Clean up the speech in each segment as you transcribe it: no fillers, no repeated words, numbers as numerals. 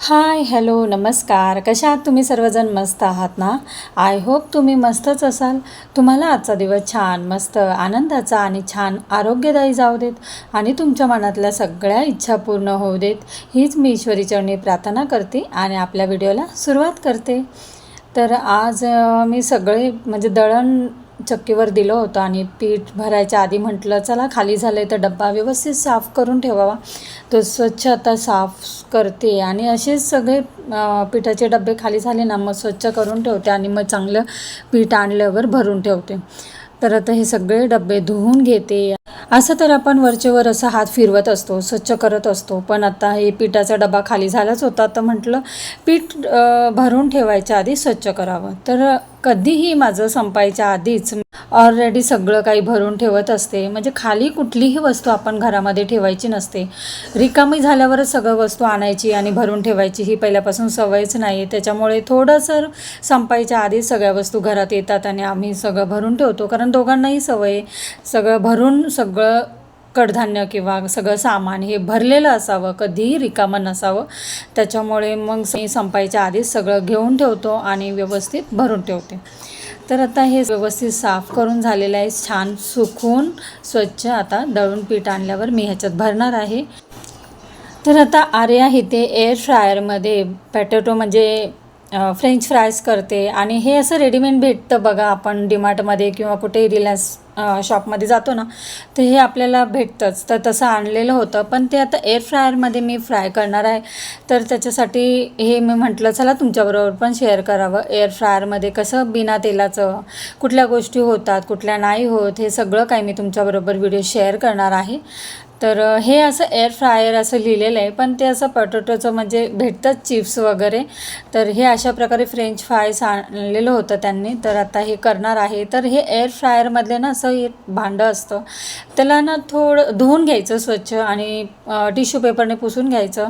Hi hello नमस्कार. कशा आहात तुम्ही सर्वजण? मस्त आहात ना? आय होप तुम्ही मस्तच असाल. तुम्हाला आजचा दिवस छान मस्त आनंदाचा आणि छान आरोग्यदायी जाऊ देत आणि तुमच्या मनातल्या सगळ्या इच्छा पूर्ण होऊ देत, हीच मी ईश्वरीचरणी प्रार्थना करते आणि आपल्या व्हिडिओला सुरुवात करते. तर आज मी सगळे म्हणजे दळण चक्कीवर दिलं होतं आणि पीठ भरायच्या आधी म्हटलं चला खाली झालं आहे तर डब्बा व्यवस्थित साफ करून ठेवावा. तो स्वच्छ आता साफ करते आणि असेच सगळे पिठाचे डबे खाली झाले ना मग स्वच्छ करून ठेवते आणि मग चांगलं पीठ आणल्यावर भरून ठेवते. तर आता हे सगळे डबे धुवून घेते. असं तर आपण वरचेवर असं हात फिरवत असतो, स्वच्छ करत असतो, पण आता हे पिठाचा डबा खाली झालाच होता तर म्हटलं पीठ भरून ठेवायच्या आधी स्वच्छ करावं. तर कधीही माझं संपायच्या आधीच ऑलरेडी सगळं काही भरून ठेवत असते. म्हणजे खाली कुठलीही वस्तू आपण घरामध्ये ठेवायची नसते. रिकामी झाल्यावरच सगळं वस्तू आणायची आणि भरून ठेवायची ही पहिल्यापासून सवयच नाही. त्याच्यामुळे थोडंसं संपायच्या आधीच सगळ्या वस्तू घरात येतात आणि आम्ही सगळं भरून ठेवतो, कारण दोघांनाही सवय सगळं भरून सगळं कडधान्य किंवा सगळं सामान हे भरलेलं असावं, कधीही रिकामं नसावं. त्याच्यामुळे मग मी संपायच्या आधीच सगळं घेऊन ठेवतो आणि व्यवस्थित भरून ठेवते. तर आता हे व्यवस्थित साफ करून झालेलं आहे, छान सुकून स्वच्छ. आता दळून पीठ आणल्यावर मी ह्याच्यात भरणार आहे. तर आता आर्या इथे एअर फ्रायरमध्ये पॅटेटो म्हणजे फ्रेंच फ्राईज करते आणि हे असं रेडीमेड भेटतं बघा. आपण डीमार्टमध्ये किंवा कुठेही रिलायन्स शॉपमध्ये जातो ना तर हे आपल्याला भेटतंच. तर तसं आणलेलं होतं, पण ते आता एअर फ्रायरमध्ये मी फ्राय करणार आहे. तर त्याच्यासाठी हे मी म्हटलं चला तुमच्याबरोबर पण शेअर करावं. एअर फ्रायरमध्ये कसं बिना तेलाचं कुठल्या गोष्टी होतात, कुठल्या नाही होत, हे सगळं काही मी तुमच्याबरोबर व्हिडिओ शेअर करणार आहे. तर हे असं एअर फ्रायर असं लिहिलेलं आहे, पण ते असं पोटॅटोचं म्हणजे भेटतात चिप्स वगैरे. तर हे अशा प्रकारे फ्रेंच फ्राईज आणलेलं होतं त्यांनी. तर आता हे करणार आहे. तर हे एअर फ्रायरमधले ना असं एक भांडं असतं, त्याला ना थोडं धुवून घ्यायचं स्वच्छ आणि टिश्यू पेपरने पुसून घ्यायचं.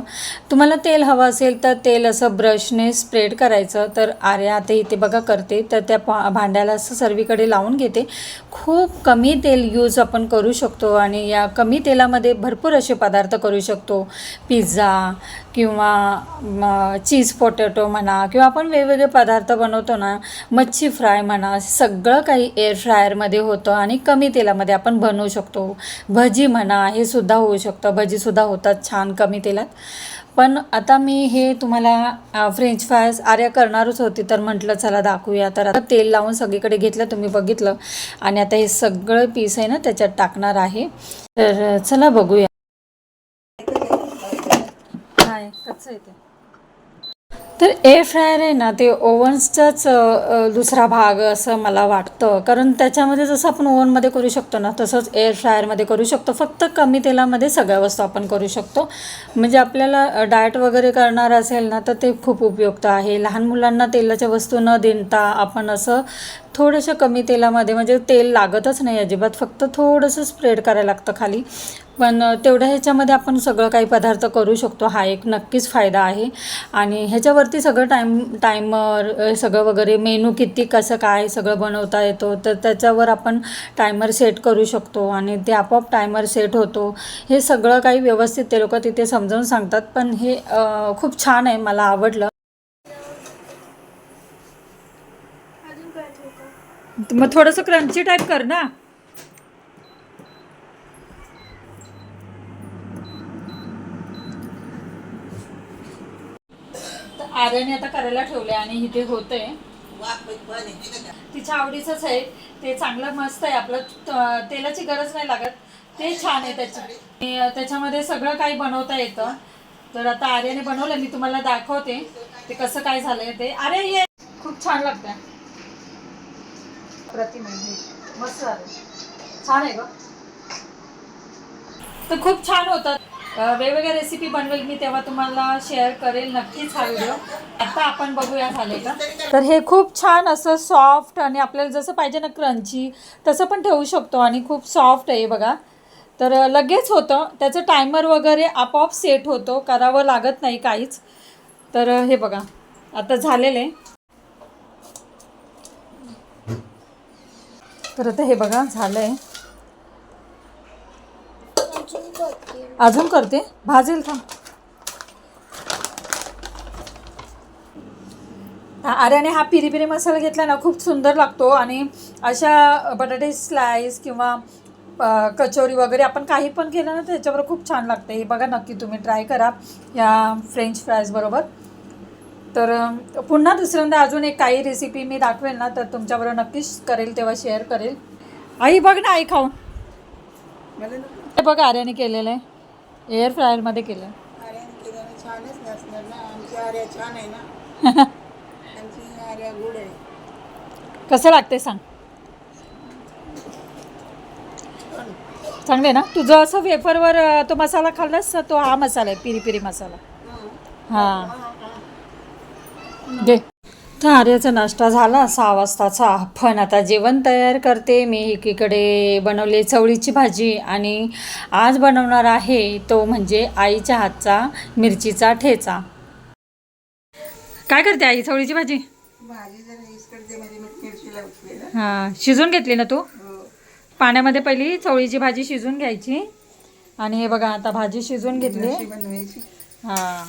तुम्हाला तेल हवं असेल तर तेल असं ब्रशने स्प्रेड करायचं. तर आर्या आता इथे बघा करते. तर त्या भांड्याला असं सर्वीकडे लावून घेते. खूप कमी तेल यूज आपण करू शकतो आणि या कमी तेलामध्ये भरपूर असे पदार्थ करू शकतो. पिझ्झा किंवा चीज पोटॅटो म्हणा किंवा आपण वेगवेगळे पदार्थ बनवतो ना, मच्छी फ्राय म्हणा, सगळं काही एअर फ्रायरमध्ये होतं आणि कमी तेलामध्ये आपण बनवू शकतो. भजी म्हणा, हे सुद्धा होऊ शकतं. भजीसुद्धा होतात छान कमी तेलात. पण आता मी हे तुम्हाला फ्रेंच फ्राईज आर्या करणारच होती तर म्हटलं चला दाखवूया. तर आता तेल लावून सगळीकडे घेतलं, तुम्ही बघितलं. आणि आता हे सगळं पीस आहे ना त्याच्यात टाकणार आहे. तर चला बघूया. काय कच्चं आहे ते. तर एअर फ्रायर आहे ना ते ओव्हन्सचाच दुसरा भाग असं मला वाटतं, कारण त्याच्यामध्ये जसं आपण ओव्हनमध्ये करू शकतो ना तसंच एअर फ्रायरमध्ये करू शकतो. फक्त कमी तेलामध्ये सगळ्या वस्तू आपण करू शकतो. म्हणजे आपल्याला डाएट वगैरे करणार असेल ना तर ते खूप उपयुक्त आहे. लहान मुलांना तेलाच्या वस्तू न देता आपण असं थोडंसं कमी तेलामध्ये, म्हणजे तेल लागतच नाही अजिबात, फक्त थोडंसं स्प्रेड करायला लागतं खाली. पण तेवढ्या ह्याच्यामध्ये आपण सगळं काही पदार्थ करू शकतो. हा एक नक्कीच फायदा आहे. आणि ह्याच्यावरती सगळं टायमर सगळं वगैरे मेनू किती कसं काय सगळं बनवता येतो. तर त्याच्यावर आपण टायमर सेट करू शकतो आणि ते आपोआप टायमर सेट होतो. हे सगळं काही व्यवस्थित ते लोक तिथे समजावून सांगतात. पण हे खूप छान आहे, मला आवडलं. मग थोडंसं क्रंची टाईप कर ना. आर्याने आता करायला ठेवले आणि इथे होतंय. तिच्या आवडीचंच आहे ते, चांगलं मस्त आहे. आपलं तेलाची गरज नाही लागत, ते छान आहे त्याच्यामध्ये सगळं काही बनवता येतं. तर आता आर्याने बनवलं, मी तुम्हाला दाखवते ते कसं काय झालंय ते. आर्या ये, खूप छान लागतंय. प्रतिम मस्त झालं, छान आहे ग. तर खूप छान होतात. वेगवेगळ्या रेसिपी बनवेल मी तेव्हा तुम्हाला शेअर करेल नक्कीच हा व्हिडिओ. आता आपण बघूया झाले का. तर हे खूप छान असं सॉफ्ट आणि आपल्याला जसं पाहिजे ना क्रंची तसं पण ठेवू शकतो आणि खूप सॉफ्ट आहे बघा. तर लगेच होतं, त्याचं टायमर वगैरे आपोआप सेट होतो, करावं लागत नाही काहीच. तर हे बघा आता झालेलं आहे. तर आता हे बघा झालं आहे. अजून करते, भाजेल का. आर्याने हा पिरी पिरी मसाला घेतला ना, खूप सुंदर लागतो. आणि अशा बटाटे स्लाइस किंवा कचोरी वगैरे आपण काही पण केलं ना, त्याच्याबरोबर खूप छान लागते. हे बघा, नक्की तुम्ही ट्राय करा या फ्रेंच फ्राईज बरोबर. तर पुन्हा दुसऱ्यांदा अजून एक काही रेसिपी मी दाखवेल ना, तर तुमच्याबरोबर नक्कीच करेल, तेव्हा शेअर करेल. आई बघ ना, आई खाऊन हे बघ, आर्याने केलेलं आहे, एअर फ्रायरमध्ये केलं. कसं लागते सांग. चांगले ना. तुझं असं वेफरवर तो मसाला खाल्लास, तो हा मसाला आहे, पिरी पिरी मसाला. हां घे. तर आर्याचा नाश्ता झाला 6 वाजताचा. पण आता जेवण तयार करते मी. एकीकडे बनवली चवळीची भाजी आणि आज बनवणार आहे तो म्हणजे आईच्या हातचा मिरचीचा ठेचा. काय करते आई? चवळीची भाजी हां शिजून घेतली ना तू. पाण्यामध्ये पहिली चवळीची भाजी शिजून घ्यायची. आणि हे बघा, आता भाजी शिजून घेतली. हां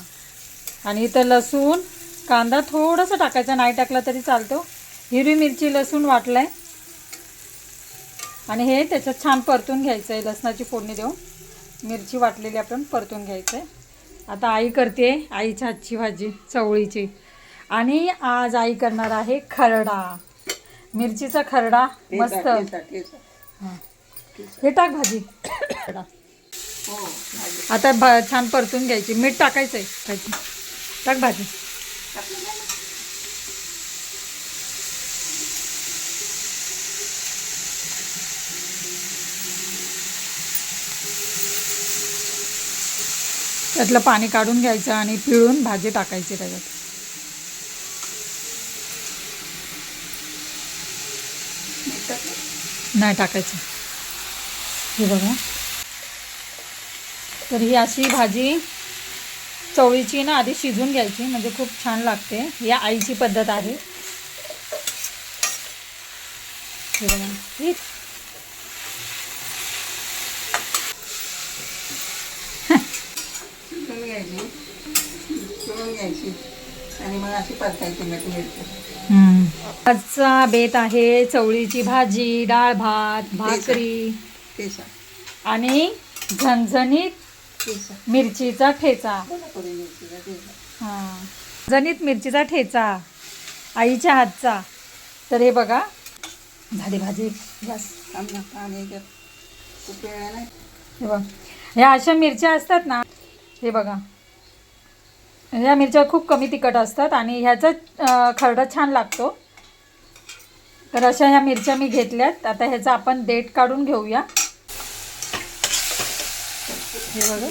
आणि इथं लसूण कांदा थोडासा टाकायचा, नाही टाकला तरी चालतो. हिरवी मिरची लसूण वाटलाय आणि हे त्याच्यात छान परतून घ्यायचं आहे. लसणाची फोडणी देऊन मिरची वाटलेली आपण परतून घ्यायचं आहे. आता आई करते आईच्या हातची भाजी चवळीची. आणि आज आई करणार आहे खरडा, मिरचीचा खरडा मस्त. हां हे टाक भाजी. आता छान परतून घ्यायची. मीठ टाकायचं आहे भाजी. टाक भाजी. त्यातलं पाणी काढून घ्यायचं आणि पिळून भाजी टाकायची त्याच्यात. नाही टाकायचं. हे बघा, तर ही अशी भाजी चवळीची ना आधी शिजून घ्यायची, म्हणजे खूप छान लागते. ही आईची पद्धत आहे. हे बघा, आणि मग अशी परतायची. आजचा बेत आहे चवळीची भाजी, डाळ भात, भाकरी आणि झणझणीत मिरचीचा ठेचा. हां झणझणीत मिरचीचा ठेचा आईच्या हातचा. तर हे बघा, झाली भाजी. बस हे बघ, ह्या अशा मिरच्या असतात ना, हे बघा, ह्या मिरच्या खूप कमी तिखट असतात आणि ह्याचा खरडा छान लागतो. तर अशा ह्या मिरच्या मी घेतल्यात. आता ह्याचा आपण देठ काढून घेऊया. हे बघा,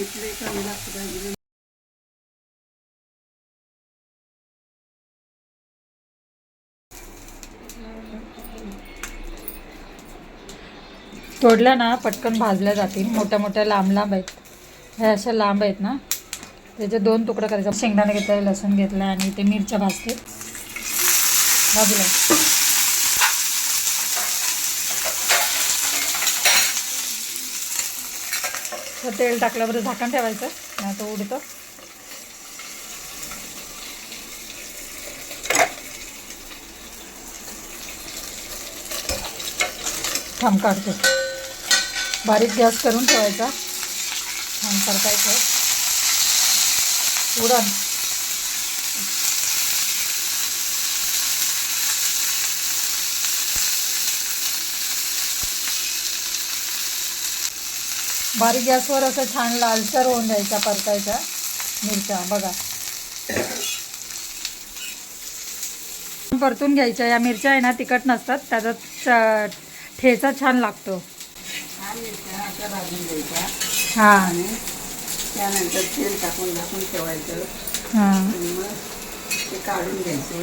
तोडल्या ना पटकन भाजल्या जातील. मोठ्या मोठ्या लांब लांब आहेत, ह्या अशा लांब आहेत ना, त्याचे 2 तुकडे करायचे. शेंगदाणे घेतले, लसूण घेतलं आणि ते मिरच्या भाजते बाजूला. तर तेल टाकल्यावर झाकण ठेवायचं, नाही तर उडतं. थांब काढतो. बारीक गॅस करून ठेवायचा, छान परतायचं. उडण बारीक गॅसवर असं छान लालसर होऊन द्यायचा, परतायच्या मिरच्या. बघा, परतून घ्यायच्या. या मिरच्या आहे ना तिखट नसतात, त्याचा ठेचा छान लागतो. हां आणि त्यानंतर तेल टाकून झाकून ठेवायचं. हां मग ते काढून घ्यायचं.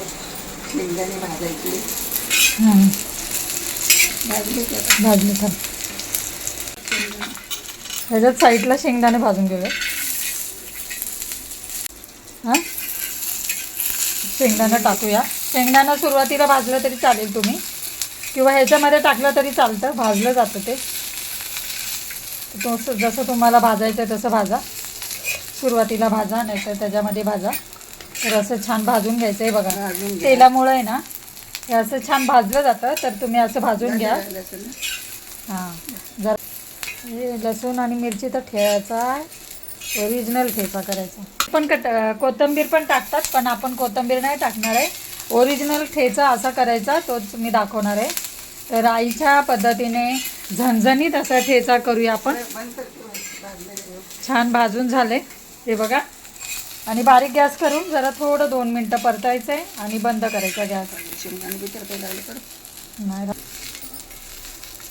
शेंगदाणे भाजायचे. भाजले तर ह्याच्यात साईडला शेंगदाणे भाजून घेऊया. हां शेंगदाणा टाकूया. शेंगदाणा सुरुवातीला भाजलं तरी चालेल तुम्ही, किंवा ह्याच्यामध्ये टाकलं तरी चालतं, भाजलं जातं ते. तो जसं तुम्हाला भाजायचं आहे तसं भाजा. सुरुवातीला भाजा, नाहीतर त्याच्यामध्ये भाजा. तर असं छान भाजून घ्यायचं आहे बघा. भाजून घ्या. तेलामुळे आहे ना हे असं छान भाजलं जातं. तर तुम्ही असं भाजून घ्या. लसूण हां, जरा हे लसूण आणि मिरची तर ठेवायचा, ओरिजिनल ठेचा करायचा. पण कोथिंबीर पण टाकतात, पण आपण कोथिंबीर नाही टाकणार आहे. ओरिजिनल ठेचा असा करायचा, तोच मी दाखवणार आहे. तर आईच्या पद्धतीने झणझणीत असा ठेचा करूया आपण. छान भाजून झाले हे बघा. आणि बारीक गॅस करून जरा थोडं 2 मिनटं परतायचं आहे आणि बंद करायचा गॅस. शेंगदाणे बिचार लागले तर नाही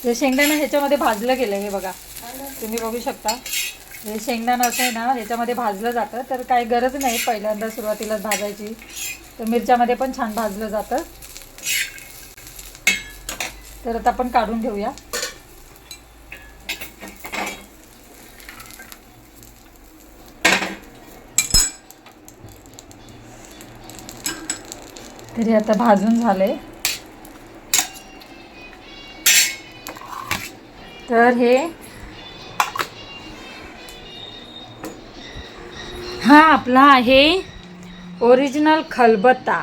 हे शेंगदाणा ह्याच्यामध्ये भाजलं गेलं हे बघा. तुम्ही बघू शकता हे शेंगदाणा असं आहे ना ह्याच्यामध्ये भाजलं जातं. तर काही गरज नाही पहिल्यांदा सुरुवातीलाच भाजायची. तर मिरच्यामध्ये पण छान भाजलं जातं. तर आता आपण काढून घेऊया. तरी आता भाजून झाले. तर हे हा आपला आहे ओरिजिनल खलबत्ता.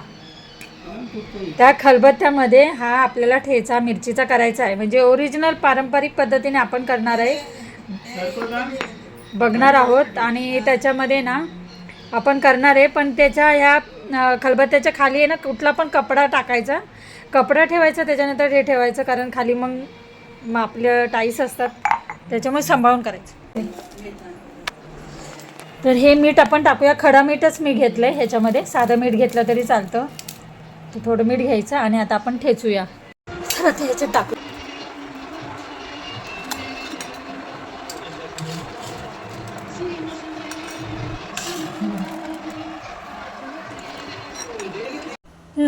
त्या खलबत्त्यामध्ये हा आपल्याला ठेचा मिरचीचा करायचा आहे. म्हणजे ओरिजिनल पारंपरिक पद्धतीने आपण करणार आहे, बघणार आहोत. आणि त्याच्यामध्ये ना आपण करणार आहे, पण त्याच्या ह्या खलबत्त्याच्या खाली आहे ना कुठला पण कपडा टाकायचा, कपडा ठेवायचा, त्याच्यानंतर हे ठेवायचं. कारण खाली मग आपलं टाईस असतात, त्याच्यामुळे सांभाळून करायचं. तर हे मीठ आपण टाकूया. खडा मीठच मी घेतलं आहे ह्याच्यामध्ये. साधं मीठ घेतलं तरी चालतं. तर थोडं मीठ घ्यायचं आणि आता आपण ठेचूया. तर आता ह्याच्यात टाकू.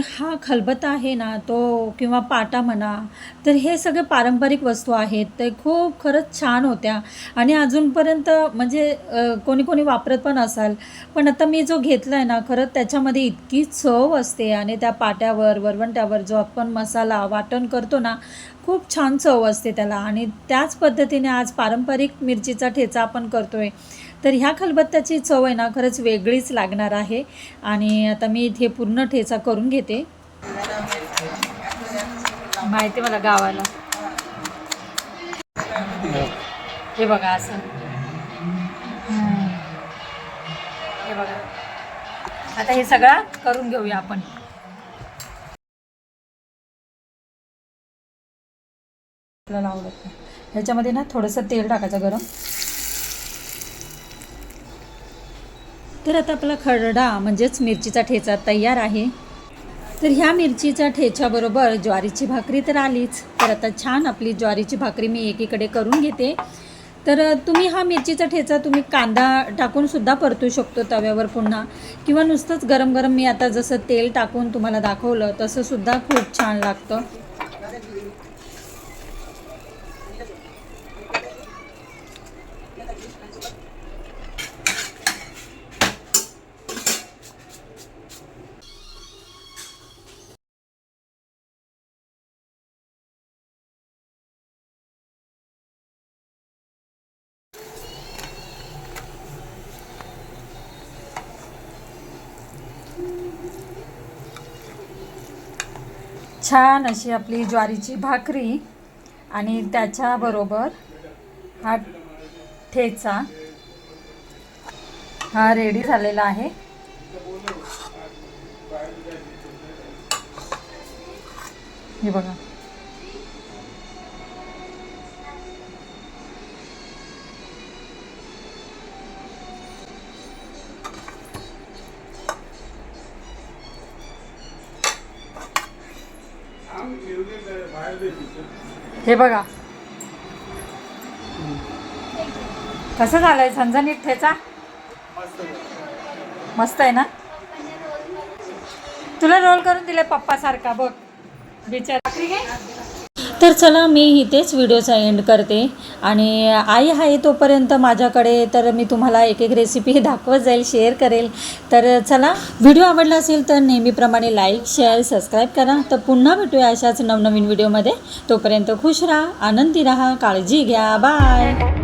हा खलबत्ता आहे ना तो किंवा पाटा म्हणा, तर हे सगळे पारंपरिक वस्तू आहेत. ते खूप खरंच छान होत्या आणि अजूनपर्यंत म्हणजे कोणी कोणी वापरत पण असाल. पण आता मी जो घेतला आहे ना खरंच त्याच्यामध्ये इतकी चव असते. आणि त्या पाट्यावर वरवंट्यावर जो आपण मसाला वाटण करतो ना खूप छान चव असते त्याला. आणि त्याच पद्धतीने आज पारंपरिक मिरचीचा ठेचा आपण करतो आहे. तर ह्या खलबत्त्याची चव आहे ना खरंच वेगळीच लागणार आहे. आणि आता मी इथे पूर्ण ठेचा करून घेते. माहिती मला गावाला हे बघा असं. हे बघा आता हे सगळं करून घेऊया आपण. आपल्याला आवडत नाही ह्याच्यामध्ये ना थोडंसं तेल टाकायचं गरम. तर आता आपला खरडा म्हणजेच मिरचीचा ठेचा तयार आहे. तर ह्या मिरचीच्या ठेच्याबरोबर ज्वारीची भाकरी तर आलीच. तर आता छान आपली ज्वारीची भाकरी मी एकीकडे करून घेते. तर तुम्ही हा मिरचीचा ठेचा तुम्ही कांदा टाकून सुद्धा परतू शकतो तव्यावर पुन्हा, किंवा नुसतंच गरम गरम मी आता जसं तेल टाकून तुम्हाला दाखवलं तसं सुद्धा खूप छान लागतं. छान अशी आपली ज्वारीची भाकरी आणि त्याच्याबरोबर हा ठेचा हा रेडी झालेला आहे. हे बघा हे बघा कसं झालंय झणझणीत ठेचा. मस्त आहे ना. तुला रोल करून दिले पप्पा सारखा बघ बिचारा. तर चला मी इथेच व्हिडिओचा एंड करते. आणि आई आहे तोपर्यंत माझ्याकडे तर मी तुम्हाला एक एक रेसिपी दाखवत जाईल, शेअर करेल. तर चला व्हिडिओ आवडला असेल तर नेहमीप्रमाणे लाईक शेअर सबस्क्राईब करा. तर पुन्हा भेटूया अशाच नवनवीन व्हिडिओमध्ये. तोपर्यंत खुश राहा, आनंदी राहा, काळजी घ्या. बाय.